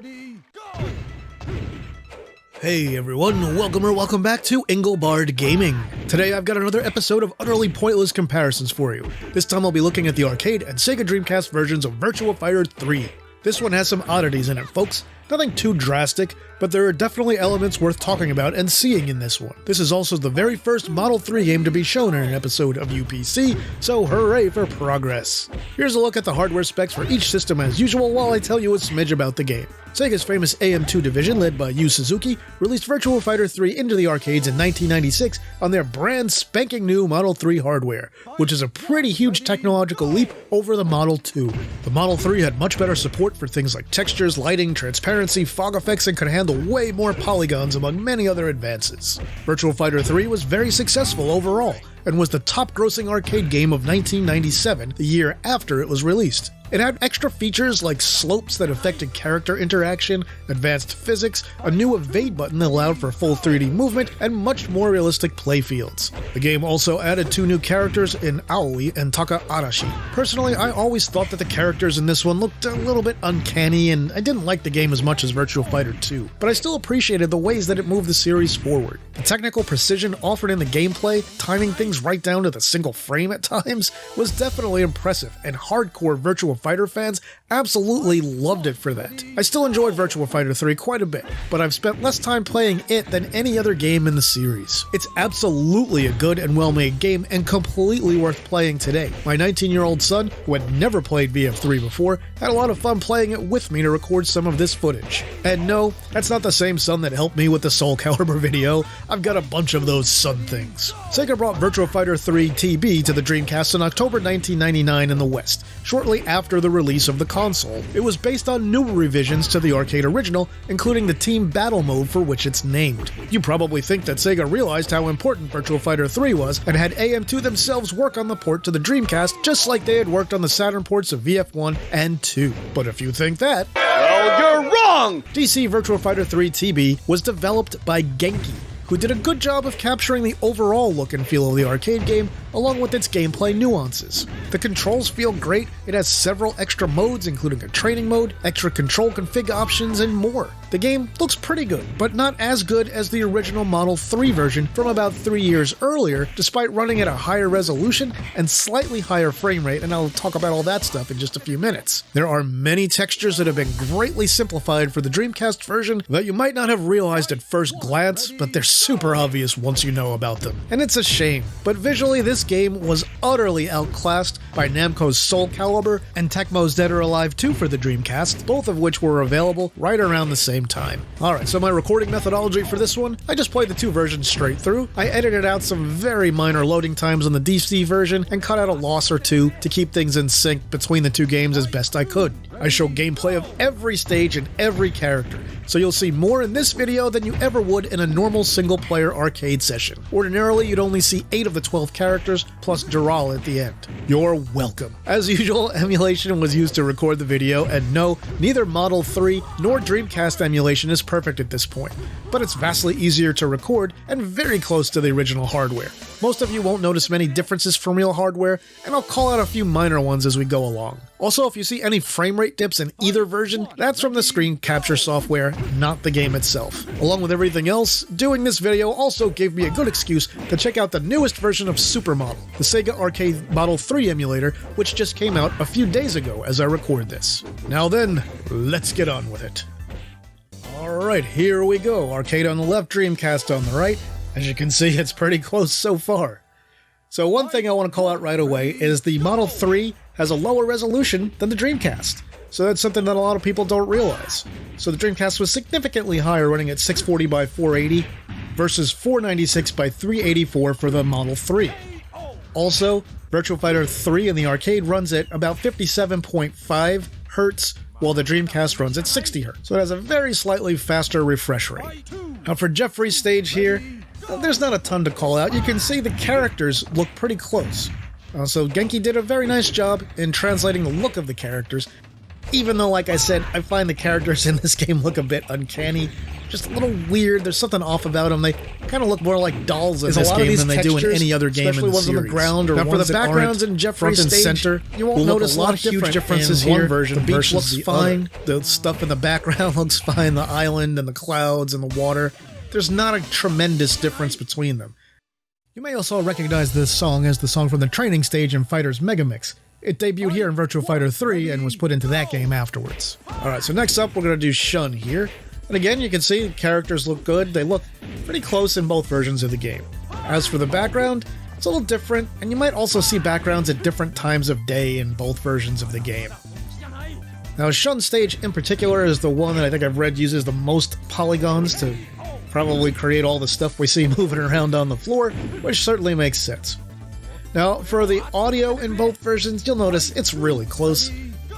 Ready, go! Hey everyone, welcome back to Engelbard Gaming. Today I've got another episode of utterly pointless comparisons for you. This time I'll be looking at the arcade and Sega Dreamcast versions of Virtua Fighter 3. This one has some oddities in it, folks. Nothing too drastic, but there are definitely elements worth talking about and seeing in this one. This is also the very first Model 3 game to be shown in an episode of UPC, so hooray for progress. Here's a look at the hardware specs for each system as usual while I tell you a smidge about the game. Sega's famous AM2 division, led by Yu Suzuki, released Virtua Fighter 3 into the arcades in 1996 on their brand spanking new Model 3 hardware, which is a pretty huge technological leap over the Model 2. The Model 3 had much better support for things like textures, lighting, transparency, fog effects, and could handle way more polygons among many other advances. Virtua Fighter 3 was very successful overall, and was the top-grossing arcade game of 1997, the year after it was released. It had extra features like slopes that affected character interaction, advanced physics, a new evade button that allowed for full 3D movement, and much more realistic playfields. The game also added two new characters in Aoi and Taka Arashi. Personally, I always thought that the characters in this one looked a little bit uncanny, and I didn't like the game as much as Virtua Fighter 2, but I still appreciated the ways that it moved the series forward. The technical precision offered in the gameplay, timing things right down to the single frame at times, was definitely impressive, and hardcore Virtua Fighter fans absolutely loved it for that. I still enjoyed Virtua Fighter 3 quite a bit, but I've spent less time playing it than any other game in the series. It's absolutely a good and well-made game and completely worth playing today. My 19-year-old son, who had never played VF3 before, had a lot of fun playing it with me to record some of this footage. And no, that's not the same son that helped me with the Soul Calibur video. I've got a bunch of those son things. Sega brought Virtua Fighter 3 TB to the Dreamcast in October 1999 in the West, shortly after the release of the console. It was based on new revisions to the arcade original, including the team battle mode for which it's named. You probably think that Sega realized how important Virtua Fighter 3 was and had AM2 themselves work on the port to the Dreamcast just like they had worked on the Saturn ports of VF1 and 2. But if you think that, well, you're wrong! DC Virtua Fighter 3 TB was developed by Genki, who did a good job of capturing the overall look and feel of the arcade game, along with its gameplay nuances. The controls feel great, it has several extra modes including a training mode, extra control config options, and more. The game looks pretty good, but not as good as the original Model 3 version from about 3 years earlier, despite running at a higher resolution and slightly higher frame rate, and I'll talk about all that stuff in just a few minutes. There are many textures that have been greatly simplified for the Dreamcast version that you might not have realized at first glance, but they're super obvious once you know about them. And it's a shame, but visually this game was utterly outclassed by Namco's Soul Calibur and Tecmo's Dead or Alive 2 for the Dreamcast, both of which were available right around the same time. Alright, so my recording methodology for this one, I just played the two versions straight through. I edited out some very minor loading times on the DC version and cut out a loss or two to keep things in sync between the two games as best I could. I show gameplay of every stage and every character, so you'll see more in this video than you ever would in a normal single-player arcade session. Ordinarily, you'd only see 8 of the 12 characters, plus Dural at the end. You're welcome. As usual, emulation was used to record the video, and no, neither Model 3 nor Dreamcast emulation is perfect at this point, but it's vastly easier to record and very close to the original hardware. Most of you won't notice many differences from real hardware, and I'll call out a few minor ones as we go along. Also, if you see any frame rate dips in either version, that's from the screen capture software, not the game itself. Along with everything else, doing this video also gave me a good excuse to check out the newest version of Supermodel, the Sega Arcade Model 3 emulator, which just came out a few days ago as I record this. Now then, let's get on with it. Alright, here we go. Arcade on the left, Dreamcast on the right. As you can see, it's pretty close so far. So one thing I want to call out right away is the Model 3 has a lower resolution than the Dreamcast. So that's something that a lot of people don't realize. So the Dreamcast was significantly higher, running at 640 by 480 versus 496 by 384 for the Model 3. Also, Virtua Fighter 3 in the arcade runs at about 57.5 Hz, while the Dreamcast runs at 60 Hz. So it has a very slightly faster refresh rate. Now for Jeffrey's stage here, there's not a ton to call out. You can see the characters look pretty close. So Genki did a very nice job in translating the look of the characters, even though, like I said, I find the characters in this game look a bit uncanny. just a little weird. There's something off about them. They kind of look more like dolls in this game than they do in any other game in the series. Especially ones on the ground or ones for the backgrounds in Jeffrey's stage, center, you won't notice a lot of huge differences here. The beach looks fine. The stuff in the background looks fine. The island and the clouds and the water. There's not a tremendous difference between them. You may also recognize this song as the song from the training stage in Fighter's Megamix. It debuted here in Virtua Fighter 3 and was put into that game afterwards. Alright, so next up we're going to do Shun here. And again, you can see the characters look good. They look pretty close in both versions of the game. As for the background, it's a little different, and you might also see backgrounds at different times of day in both versions of the game. Now, Shun stage in particular is the one that I think I've read uses the most polygons to probably create all the stuff we see moving around on the floor, which certainly makes sense. Now, for the audio in both versions, you'll notice it's really close.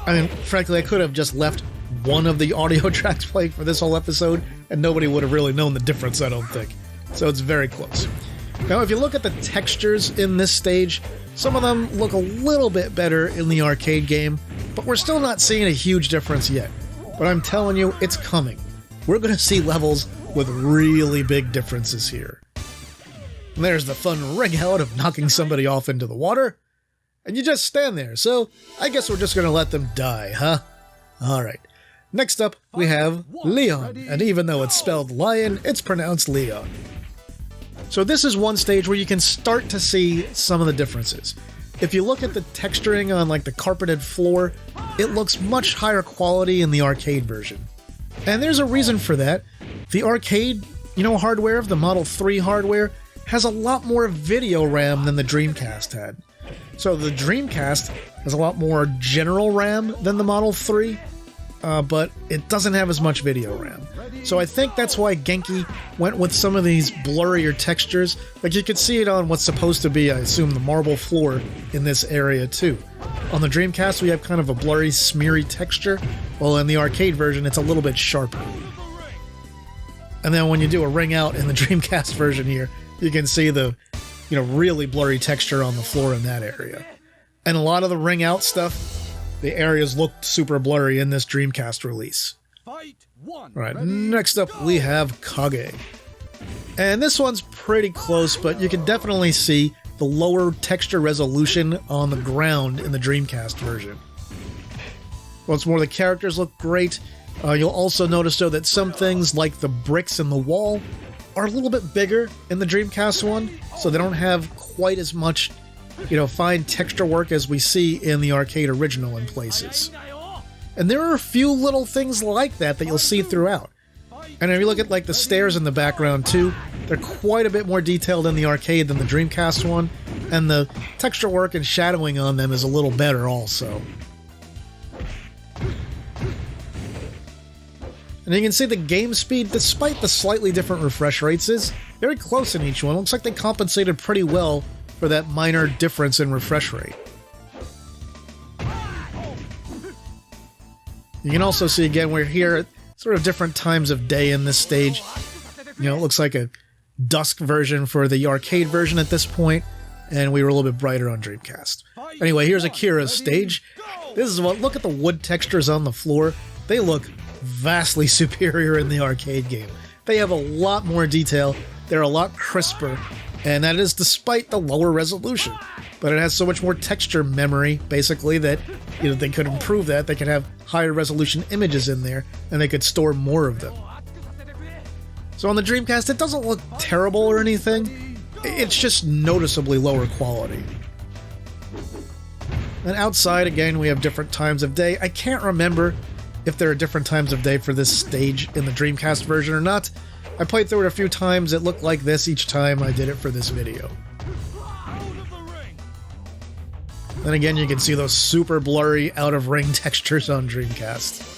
I mean, frankly, I could have just left one of the audio tracks playing for this whole episode, and nobody would have really known the difference, I don't think. So it's very close. Now, if you look at the textures in this stage, some of them look a little bit better in the arcade game, but we're still not seeing a huge difference yet. But I'm telling you, it's coming. We're going to see levels with really big differences here. And there's the fun ring out of knocking somebody off into the water, and you just stand there, so I guess we're just going to let them die, huh? Alright. Next up, we have Leon, and even though it's spelled lion, it's pronounced Leon. So this is one stage where you can start to see some of the differences. If you look at the texturing on like the carpeted floor, it looks much higher quality in the arcade version. And there's a reason for that. The arcade, hardware of the Model 3 hardware has a lot more video RAM than the Dreamcast had. So the Dreamcast has a lot more general RAM than the Model 3, but it doesn't have as much video RAM. So I think that's why Genki went with some of these blurrier textures. Like you could see it on what's supposed to be, I assume, the marble floor in this area too. On the Dreamcast we have kind of a blurry, smeary texture, while in the arcade version it's a little bit sharper. And then when you do a ring out in the Dreamcast version here, you can see the, really blurry texture on the floor in that area. And a lot of the ring out stuff, the areas looked super blurry in this Dreamcast release. Alright, next up we have Kage. And this one's pretty close, but you can definitely see the lower texture resolution on the ground in the Dreamcast version. Once more, the characters look great. You'll also notice, though, that some things, like the bricks in the wall, are a little bit bigger in the Dreamcast one, so they don't have quite as much, fine texture work as we see in the arcade original in places. And there are a few little things like that you'll see throughout. And if you look at, like, the stairs in the background, too, they're quite a bit more detailed in the arcade than the Dreamcast one, and the texture work and shadowing on them is a little better also. And you can see the game speed, despite the slightly different refresh rates, is very close in each one. Looks like they compensated pretty well for that minor difference in refresh rate. You can also see, again, we're here at sort of different times of day in this stage. It looks like a dusk version for the arcade version at this point, and we were a little bit brighter on Dreamcast. Anyway, here's Akira's stage. This is look at the wood textures on the floor. They look vastly superior in the arcade game. They have a lot more detail, they're a lot crisper, and that is despite the lower resolution. But it has so much more texture memory, basically, that they could improve that. They could have higher resolution images in there, and they could store more of them. So on the Dreamcast, it doesn't look terrible or anything. It's just noticeably lower quality. And outside, again, we have different times of day. I can't remember if there are different times of day for this stage in the Dreamcast version or not. I played through it a few times. It looked like this each time I did it for this video. Then again, you can see those super blurry out-of-ring textures on Dreamcast.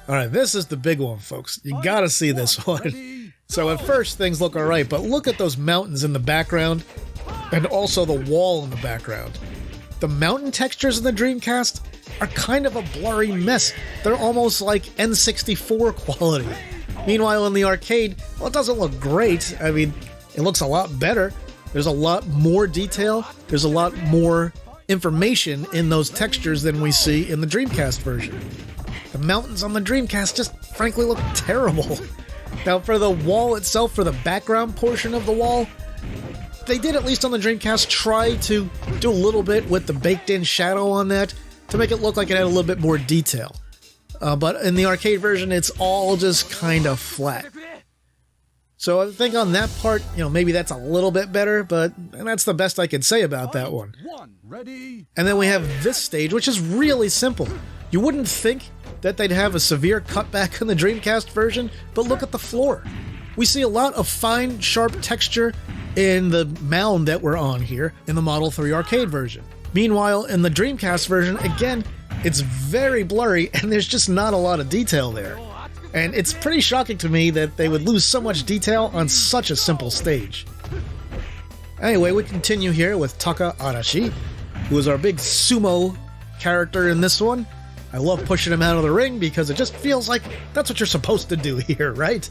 Alright, this is the big one, folks. You gotta see this one. So at first, things look alright, but look at those mountains in the background, and also the wall in the background. The mountain textures in the Dreamcast are kind of a blurry mess. They're almost like N64 quality. Meanwhile, in the arcade, well, it doesn't look great. I mean, it looks a lot better. There's a lot more detail. There's a lot more information in those textures than we see in the Dreamcast version. The mountains on the Dreamcast just frankly look terrible. Now for the wall itself, for the background portion of the wall, they did, at least on the Dreamcast, try to do a little bit with the baked-in shadow on that to make it look like it had a little bit more detail. But in the arcade version, it's all just kind of flat. So I think on that part, maybe that's a little bit better, but that's the best I can say about that one. And then we have this stage, which is really simple. You wouldn't think that they'd have a severe cutback in the Dreamcast version, but look at the floor. We see a lot of fine, sharp texture in the mound that we're on here in the Model 3 arcade version. Meanwhile, in the Dreamcast version, again, it's very blurry and there's just not a lot of detail there. And it's pretty shocking to me that they would lose so much detail on such a simple stage. Anyway, we continue here with Taka Arashi, who is our big sumo character in this one. I love pushing him out of the ring because it just feels like that's what you're supposed to do here, right?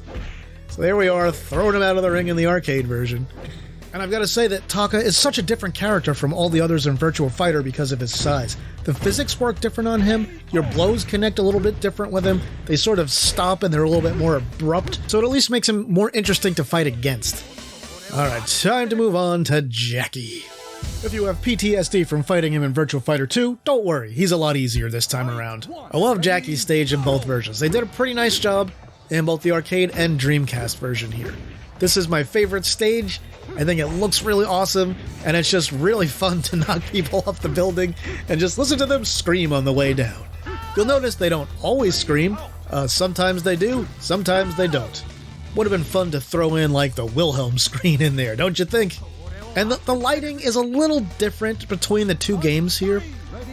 So there we are, throwing him out of the ring in the arcade version. And I've got to say that Taka is such a different character from all the others in Virtua Fighter because of his size. The physics work different on him, your blows connect a little bit different with him, they sort of stop and they're a little bit more abrupt, so it at least makes him more interesting to fight against. Alright, time to move on to Jackie. If you have PTSD from fighting him in Virtua Fighter 2, don't worry, he's a lot easier this time around. I love Jackie's stage in both versions. They did a pretty nice job in both the arcade and Dreamcast version here. This is my favorite stage. I think it looks really awesome, and it's just really fun to knock people off the building and just listen to them scream on the way down. You'll notice they don't always scream. Sometimes they do, sometimes they don't. Would have been fun to throw in like the Wilhelm screen in there, don't you think? And the lighting is a little different between the two games here.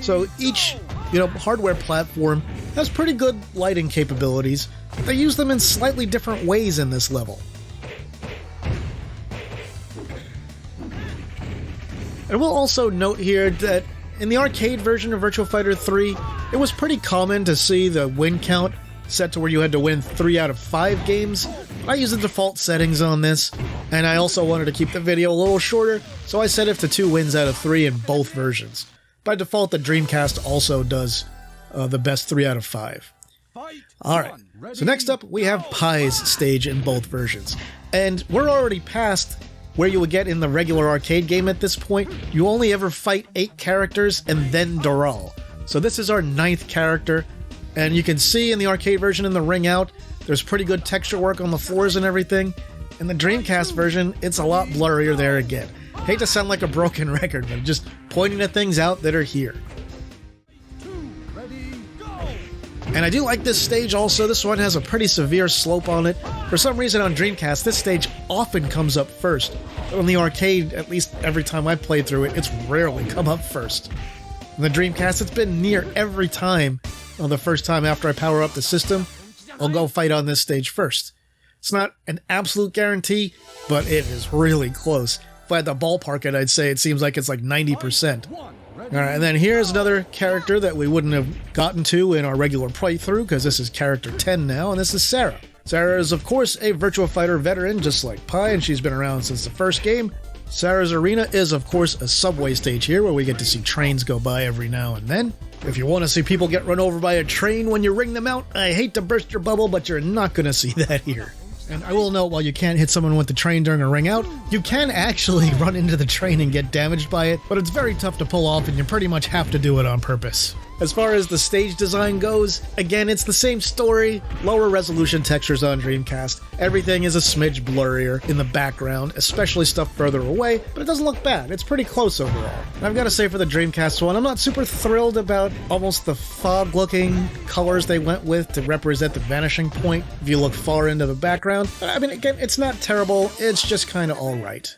So each, hardware platform has pretty good lighting capabilities. They use them in slightly different ways in this level. And we'll also note here that in the arcade version of Virtua Fighter 3, it was pretty common to see the win count set to where you had to win 3 out of 5 games. I use the default settings on this, and I also wanted to keep the video a little shorter, so I set it to 2 wins out of 3 in both versions. By default, the Dreamcast also does the best 3 out of 5. Alright, so next up we have Pai's stage in both versions. And we're already past where you would get in the regular arcade game at this point. You only ever fight 8 characters and then Doral. So this is our 9th character, and you can see in the arcade version in the ring out, there's pretty good texture work on the floors and everything. In the Dreamcast version, it's a lot blurrier there again. Hate to sound like a broken record, but just pointing at things out that are here. And I do like this stage also. This one has a pretty severe slope on it. For some reason on Dreamcast, this stage often comes up first. But on the arcade, at least every time I played through it, it's rarely come up first. On the Dreamcast, it's been near every time. On the first time after I power up the system, I'll go fight on this stage first. It's not an absolute guarantee, but it is really close. If I had to ballpark it, I'd say it seems like it's like 90%. Alright, and then here's another character that we wouldn't have gotten to in our regular playthrough, because this is character 10 now, and this is Sarah. Sarah is, of course, a Virtua Fighter veteran, just like Pai, and she's been around since the first game. Sarah's arena is, of course, a subway stage here, where we get to see trains go by every now and then. If you want to see people get run over by a train when you ring them out, I hate to burst your bubble, but you're not going to see that here. And I will note, while you can't hit someone with the train during a ring out, you can actually run into the train and get damaged by it, but it's very tough to pull off and you pretty much have to do it on purpose. As far as the stage design goes, again, it's the same story, lower resolution textures on Dreamcast. Everything is a smidge blurrier in the background, especially stuff further away, but it doesn't look bad. It's pretty close overall. And I've got to say, for the Dreamcast one, I'm not super thrilled about almost the fog-looking colors they went with to represent the vanishing point if you look far into the background. But I mean, again, it's not terrible, it's just kind of alright.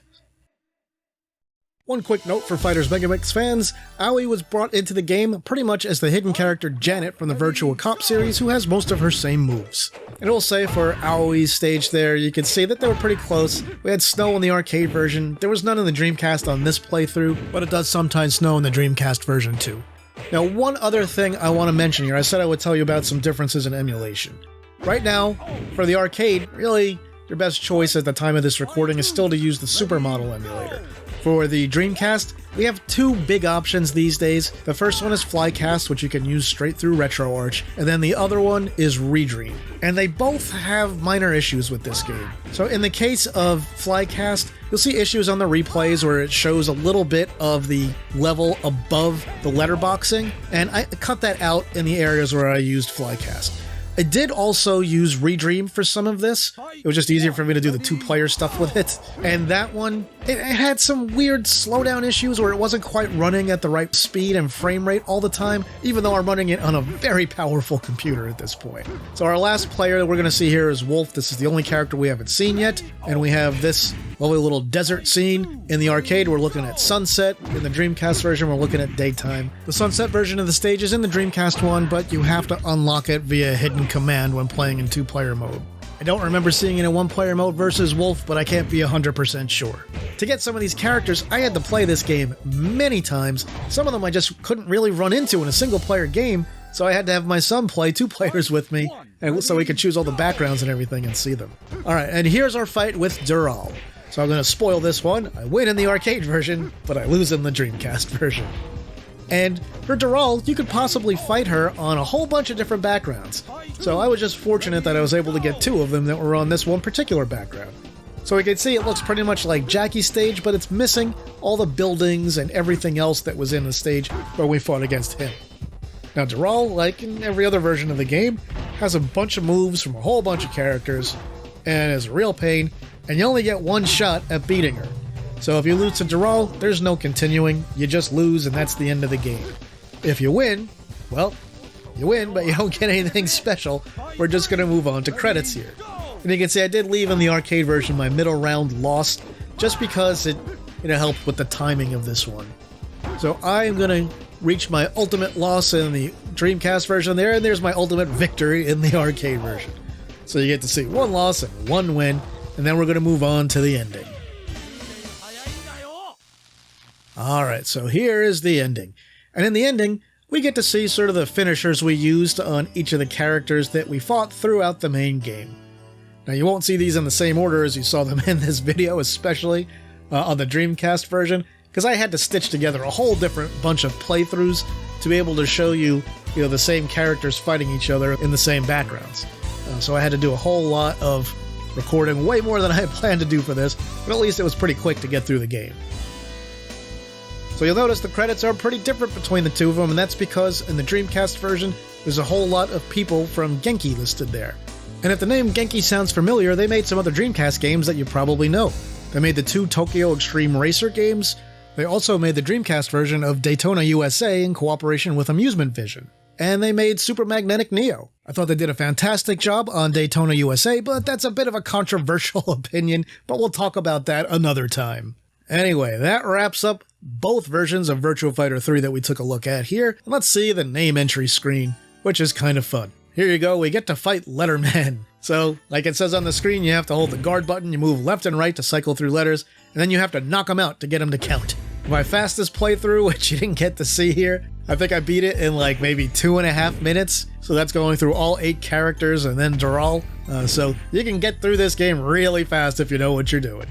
One quick note for Fighters Megamix fans, Aoi was brought into the game pretty much as the hidden character Janet from the Virtua Cop series, who has most of her same moves. And I will say, for Aoi's stage there, you can see that they were pretty close. We had snow in the arcade version, there was none in the Dreamcast on this playthrough, but it does sometimes snow in the Dreamcast version too. Now, one other thing I want to mention here, I said I would tell you about some differences in emulation. Right now, for the arcade, really, your best choice at the time of this recording is still to use the Supermodel emulator. For the Dreamcast, we have two big options these days. The first one is Flycast, which you can use straight through RetroArch, and then the other one is Redream. And they both have minor issues with this game. So in the case of Flycast, you'll see issues on the replays where it shows a little bit of the level above the letterboxing, and I cut that out in the areas where I used Flycast. I did also use Redream for some of this. It was just easier for me to do the two-player stuff with it. And that one, it had some weird slowdown issues where it wasn't quite running at the right speed and frame rate all the time, even though I'm running it on a very powerful computer at this point. So our last player that we're going to see here is Wolf. This is the only character we haven't seen yet. And we have this lovely little desert scene. In the arcade, we're looking at sunset. In the Dreamcast version, we're looking at daytime. The sunset version of the stage is in the Dreamcast one, but you have to unlock it via hidden command when playing in two-player mode. I don't remember seeing it in one-player mode versus Wolf, but I can't be 100% sure. To get some of these characters, I had to play this game many times. Some of them I just couldn't really run into in a single-player game, so I had to have my son play two players with me, and so we could choose all the backgrounds and everything and see them. Alright, and here's our fight with Dural. So I'm going to spoil this one. I win in the arcade version, but I lose in the Dreamcast version. And for Dural, you could possibly fight her on a whole bunch of different backgrounds. So I was just fortunate that I was able to get two of them that were on this one particular background. So we can see it looks pretty much like Jackie's stage, but it's missing all the buildings and everything else that was in the stage where we fought against him. Now Dural, like in every other version of the game, has a bunch of moves from a whole bunch of characters, and is a real pain, and you only get one shot at beating her. So if you lose to Dural, there's no continuing, you just lose and that's the end of the game. If you win, well, you win, but you don't get anything special. We're just going to move on to credits here. And you can see I did leave in the arcade version my middle round lost, just because it helped with the timing of this one. So I'm going to reach my ultimate loss in the Dreamcast version there, and there's my ultimate victory in the arcade version. So you get to see one loss and one win, and then we're going to move on to the ending. Alright, so here is the ending. And in the ending, we get to see sort of the finishers we used on each of the characters that we fought throughout the main game. Now you won't see these in the same order as you saw them in this video, especially on the Dreamcast version, because I had to stitch together a whole different bunch of playthroughs to be able to show you, the same characters fighting each other in the same backgrounds. So I had to do a whole lot of recording, way more than I had planned to do for this, but at least it was pretty quick to get through the game. So you'll notice the credits are pretty different between the two of them, and that's because in the Dreamcast version, there's a whole lot of people from Genki listed there. And if the name Genki sounds familiar, they made some other Dreamcast games that you probably know. They made the two Tokyo Extreme Racer games. They also made the Dreamcast version of Daytona USA in cooperation with Amusement Vision. And they made Super Magnetic Neo. I thought they did a fantastic job on Daytona USA, but that's a bit of a controversial opinion, but we'll talk about that another time. Anyway, that wraps up both versions of Virtua Fighter 3 that we took a look at here. And let's see the name entry screen, which is kind of fun. Here you go, we get to fight Letterman. So, like it says on the screen, you have to hold the guard button, you move left and right to cycle through letters, and then you have to knock them out to get them to count. My fastest playthrough, which you didn't get to see here, I think I beat it in like maybe 2.5 minutes. So that's going through all 8 characters and then Dural. So you can get through this game really fast if you know what you're doing.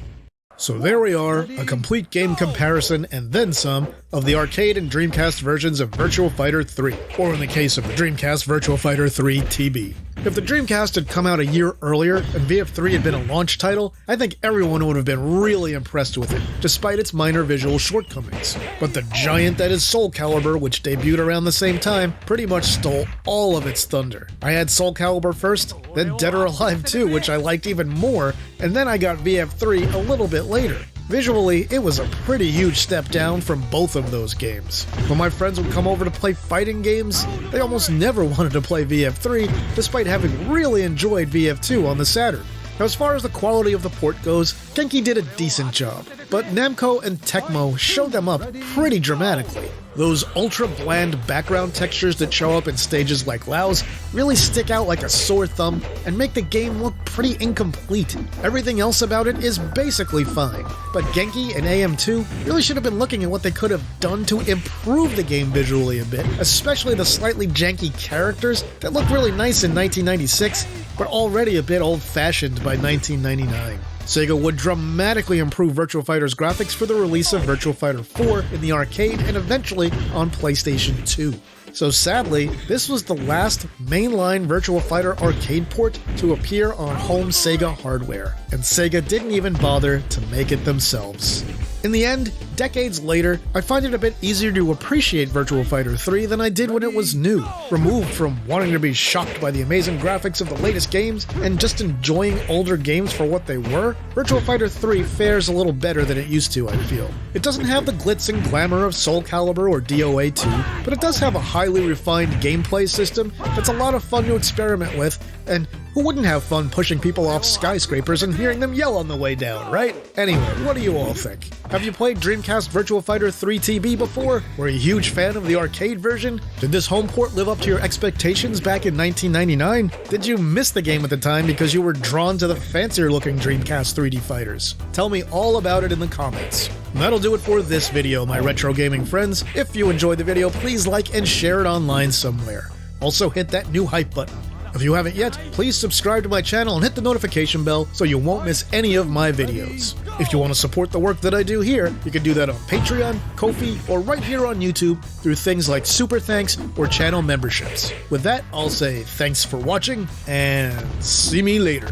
So there we are, a complete game comparison and then some of the arcade and Dreamcast versions of Virtua Fighter 3, or in the case of the Dreamcast, Virtua Fighter 3 TB. If the Dreamcast had come out a year earlier and VF3 had been a launch title, I think everyone would have been really impressed with it, despite its minor visual shortcomings. But the giant that is Soul Calibur, which debuted around the same time, pretty much stole all of its thunder. I had Soul Calibur first, then Dead or Alive 2, which I liked even more, and then I got VF3 a little bit later. Visually, it was a pretty huge step down from both of those games. When my friends would come over to play fighting games, they almost never wanted to play VF3, despite having really enjoyed VF2 on the Saturn. Now, as far as the quality of the port goes, Genki did a decent job, but Namco and Tecmo showed them up pretty dramatically. Those ultra-bland background textures that show up in stages like Laos really stick out like a sore thumb and make the game look pretty incomplete. Everything else about it is basically fine, but Genki and AM2 really should have been looking at what they could have done to improve the game visually a bit, especially the slightly janky characters that look really nice in 1996, but already a bit old-fashioned by 1999. Sega would dramatically improve Virtua Fighter's graphics for the release of Virtua Fighter 4 in the arcade and eventually on PlayStation 2. So sadly, this was the last mainline Virtua Fighter arcade port to appear on home Sega hardware, and Sega didn't even bother to make it themselves. In the end, decades later, I find it a bit easier to appreciate Virtua Fighter 3 than I did when it was new. Removed from wanting to be shocked by the amazing graphics of the latest games and just enjoying older games for what they were, Virtua Fighter 3 fares a little better than it used to, I feel. It doesn't have the glitz and glamour of Soul Calibur or DOA 2, but it does have a highly refined gameplay system that's a lot of fun to experiment with, and who wouldn't have fun pushing people off skyscrapers and hearing them yell on the way down, right? Anyway, what do you all think? Have you played Dreamcast Virtua Fighter 3 TB before? Were you a huge fan of the arcade version? Did this home port live up to your expectations back in 1999? Did you miss the game at the time because you were drawn to the fancier looking Dreamcast 3D fighters? Tell me all about it in the comments. And that'll do it for this video, my retro gaming friends. If you enjoyed the video, please like and share it online somewhere. Also hit that new hype button. If you haven't yet, please subscribe to my channel and hit the notification bell so you won't miss any of my videos. If you want to support the work that I do here, you can do that on Patreon, Ko-fi, or right here on YouTube through things like Super Thanks or channel memberships. With that, I'll say thanks for watching, and see me later.